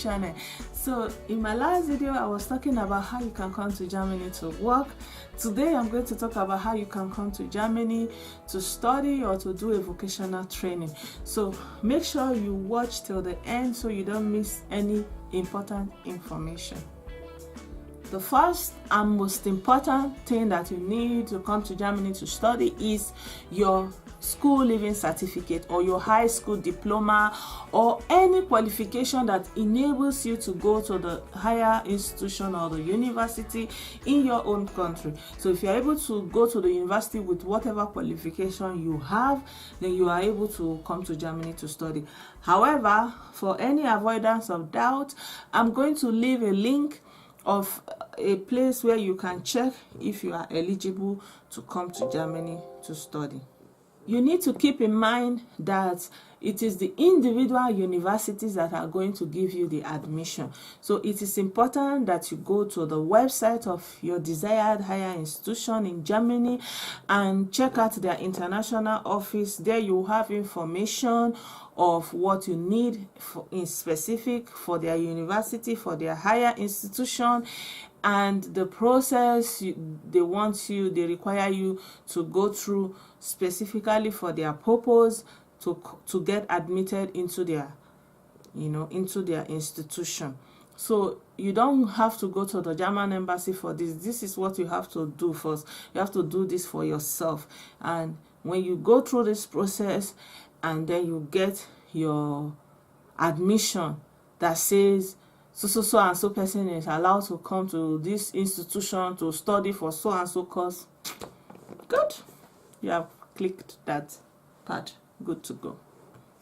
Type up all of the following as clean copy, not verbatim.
channel. So in my last video I was talking about how you can come to Germany to work. Today I'm going to talk about how you can come to Germany to study or to do a vocational training. So make sure you watch till the end so you don't miss any important information. The first and most important thing that you need to come to Germany to study is your school leaving certificate or your high school diploma or any qualification that enables you to go to the higher institution or the university in your own country. So if you're able to go to the university with whatever qualification you have, then you are able to come to Germany to study. However, for any avoidance of doubt, I'm going to leave a link of a place where you can check if you are eligible to come to Germany to study. You need to keep in mind that it is the individual universities that are going to give you the admission. So it is important that you go to the website of your desired higher institution in Germany and check out their international office. There you have information of what you need in specific for their university, for their higher institution, and the process they require you to go through specifically for their purpose to get admitted into their institution. So you don't have to go to the German embassy for this. This is what you have to do first. You have to do this for yourself. And when you go through this process and then you get your admission that says so and so person is allowed to come to this institution to study for so and so course, good, you have clicked that part. Good to go.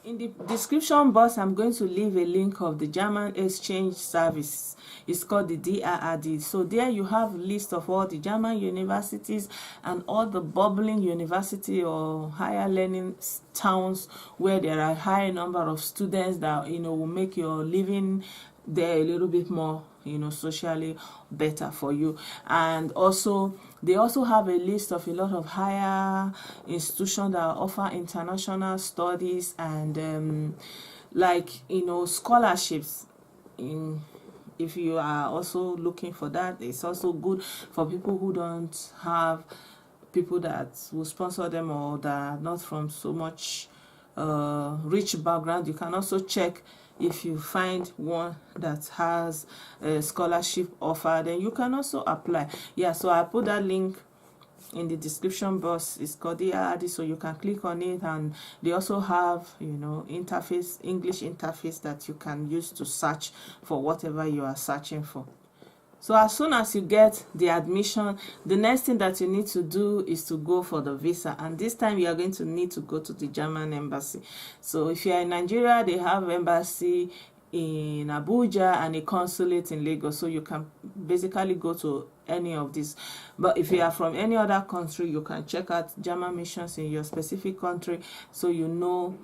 In the description box, I'm going to leave a link of the German exchange service. It's called the DRRD. So there you have a list of all the German universities and all the bubbling university or higher learning towns where there are a high number of students that will make your living there a little bit more socially better for you. And also they also have a list of a lot of higher institutions that offer international studies and scholarships. If you are also looking for that, it's also good for people who don't have people that will sponsor them or that are not from so much rich background. You can also check if you find one that has a scholarship offer, then you can also apply. Yeah, so I put that link in the description box. It's called DRD, so you can click on it, and they also have English interface that you can use to search for whatever you are searching for. So as soon as you get the admission, the next thing that you need to do is to go for the visa. And this time you are going to need to go to the German embassy. So if you are in Nigeria, they have embassy in Abuja and a consulate in Lagos. So you can basically go to any of these. But if you are from any other country, you can check out German missions in your specific country so you know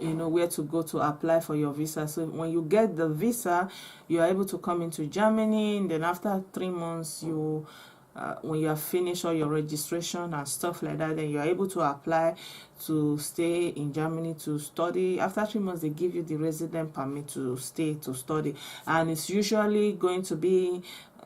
where to go to apply for your visa. So when you get the visa, you are able to come into Germany, and then after 3 months, when you have finished all your registration and stuff like that, then you are able to apply to stay in Germany to study. After 3 months, they give you the resident permit to stay to study, and it's usually going to be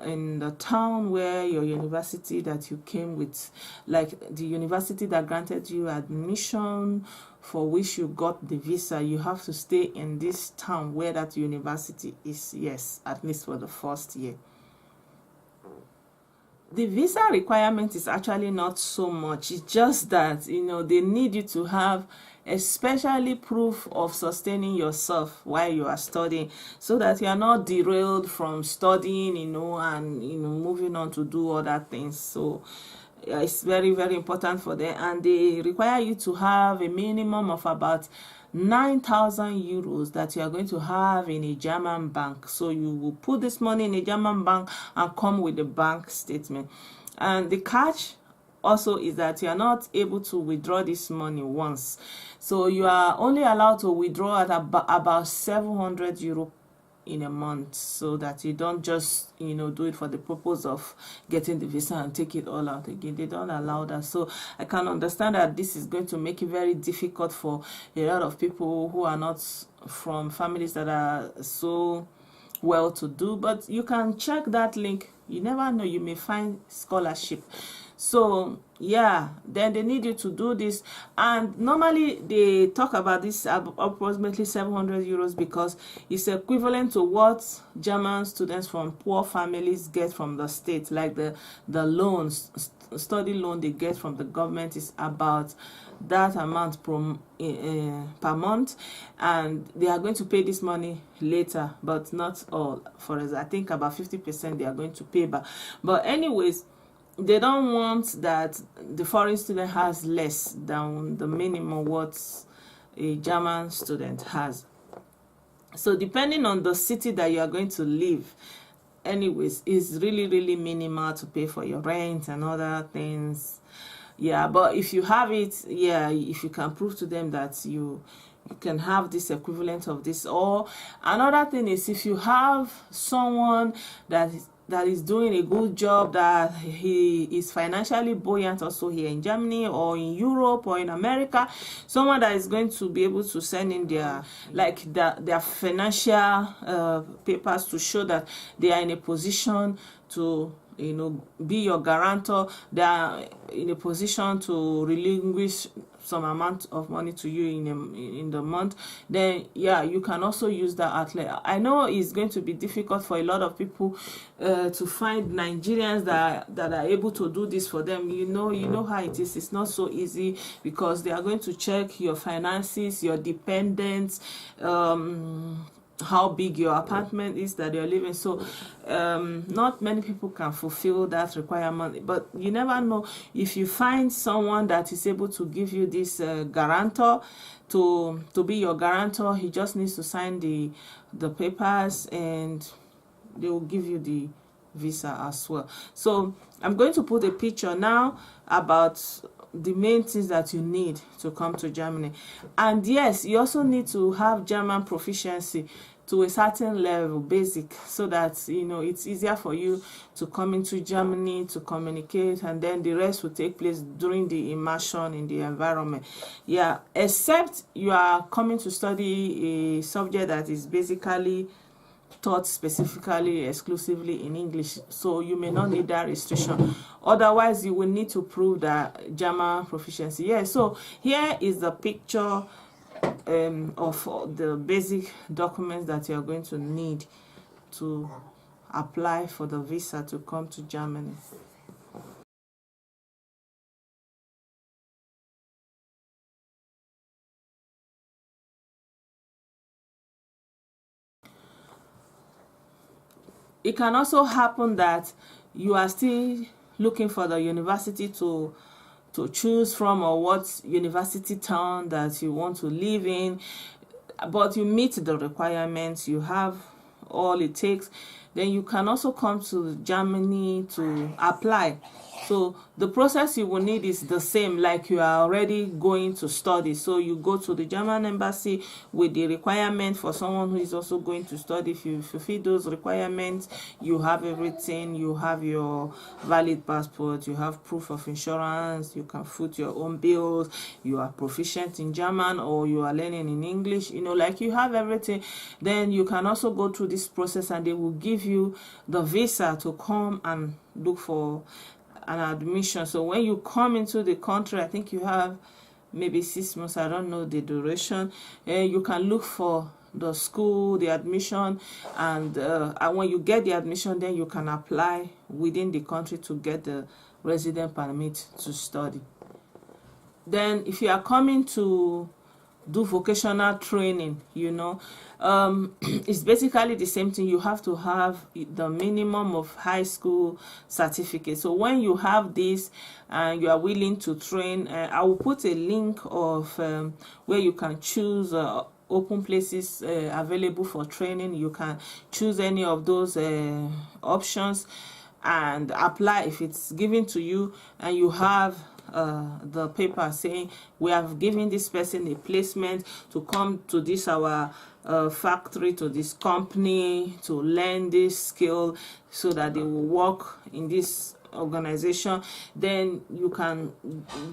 in the town where your university that you came with, like the university that granted you admission for which you got the visa. You have to stay in this town where that university is, yes, at least for the first year. The visa requirement is actually not so much. It's just that they need you to have especially proof of sustaining yourself while you are studying, so that you are not derailed from studying and moving on to do other things. So it's very, very important for them, and they require you to have a minimum of about 9,000 euros that you are going to have in a German bank. So you will put this money in a German bank and come with a bank statement. And the catch also is that you are not able to withdraw this money once. So you are only allowed to withdraw at about 700 euro in a month, so that you don't just do it for the purpose of getting the visa and take it all out again. They don't allow that. So I can understand that this is going to make it very difficult for a lot of people who are not from families that are so well to do, but you can check that link. You never know, you may find scholarship. So yeah, then they need you to do this, and normally they talk about this approximately 700 euros because it's equivalent to what German students from poor families get from the state, like the loans, study loan they get from the government is about that amount per month, and they are going to pay this money later, but not all. For example, I think about 50% they are going to pay back. But anyways, they don't want that the foreign student has less than the minimum what a German student has. So depending on the city that you are going to live, anyways, is really minimal to pay for your rent and other things. Yeah, but if you have it, yeah, if you can prove to them that you can have this equivalent of this. Or another thing is, if you have someone that is doing a good job, that he is financially buoyant also here in Germany or in Europe or in America, someone that is going to be able to send in their their financial papers to show that they are in a position to be your guarantor, they are in a position to relinquish some amount of money to you in the month, then yeah, you can also use that outlet. I know it's going to be difficult for a lot of people to find Nigerians that are able to do this for them. You know how it is. It's not so easy because they are going to check your finances, your dependents, how big your apartment is that you're living. So not many people can fulfill that requirement, but you never know. If you find someone that is able to give you this guarantor to be your guarantor, he just needs to sign the papers and they will give you the visa as well. So I'm going to put a picture now about the main things that you need to come to Germany. And yes, you also need to have German proficiency to a certain level, basic, so that it's easier for you to come into Germany, to communicate, and then the rest will take place during the immersion in the environment. Yeah, except you are coming to study a subject that is basically taught specifically, exclusively in English, so you may not need that restriction. Otherwise, you will need to prove that German proficiency. Yeah, so here is the picture of the basic documents that you are going to need to apply for the visa to come to Germany. It can also happen that you are still looking for the university to choose from, or what university town that you want to live in, but you meet the requirements, you have all it takes, then you can also come to Germany to apply. So the process you will need is the same, like you are already going to study. So you go to the German embassy with the requirement for someone who is also going to study. If you fulfill those requirements, you have everything. You have your valid passport, you have proof of insurance, you can foot your own bills, you are proficient in German, or you are learning in English, like you have everything. Then you can also go through this process and they will give you the visa to come and look for an admission. So when you come into the country, I think you have maybe 6 months, I don't know the duration, you can look for the school, the admission, and when you get the admission, then you can apply within the country to get the resident permit to study. Then if you are coming to do vocational training, it's basically the same thing. You have to have the minimum of high school certificate. So when you have this and you are willing to train, I will put a link of where you can choose open places available for training. You can choose any of those options and apply if it's given to you, and you have the paper saying we have given this person a placement to come to this our factory, to this company, to learn this skill, so that they will work in this organization, then you can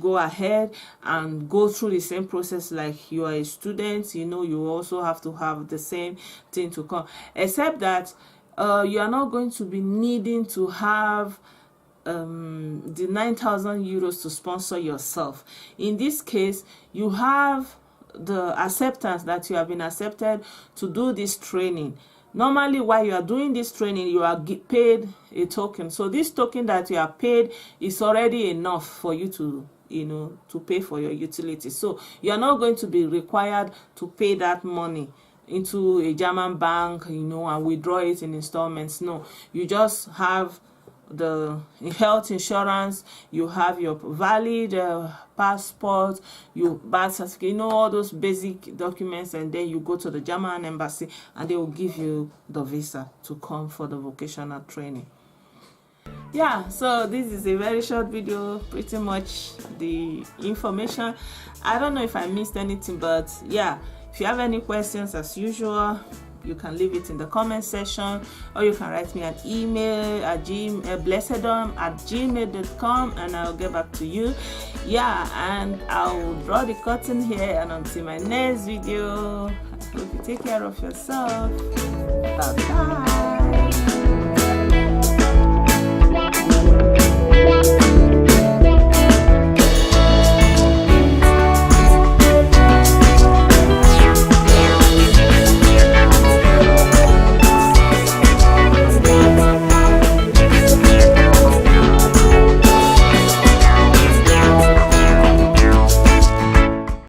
go ahead and go through the same process like you are a student. You know, you also have to have the same thing to come, except that you are not going to be needing to have the 9,000 euros to sponsor yourself. In this case, you have the acceptance that you have been accepted to do this training. Normally, while you are doing this training, you are paid a token. So this token that you are paid is already enough for you to, you know, to pay for your utilities. So you are not going to be required to pay that money into a German bank, you know, and withdraw it in installments. No, you just have the health insurance, you have your valid passport, your birth certificate, you know, all those basic documents, and then you go to the German embassy and they will give you the visa to come for the vocational training. Yeah, so this is a very short video, pretty much the information. I don't know if I missed anything, but yeah, if you have any questions, as usual, you can leave it in the comment section, or you can write me an email at blessedom@gmail.com, and I'll get back to you. Yeah, and I'll draw the curtain here, and until my next video, I hope you take care of yourself. Bye bye.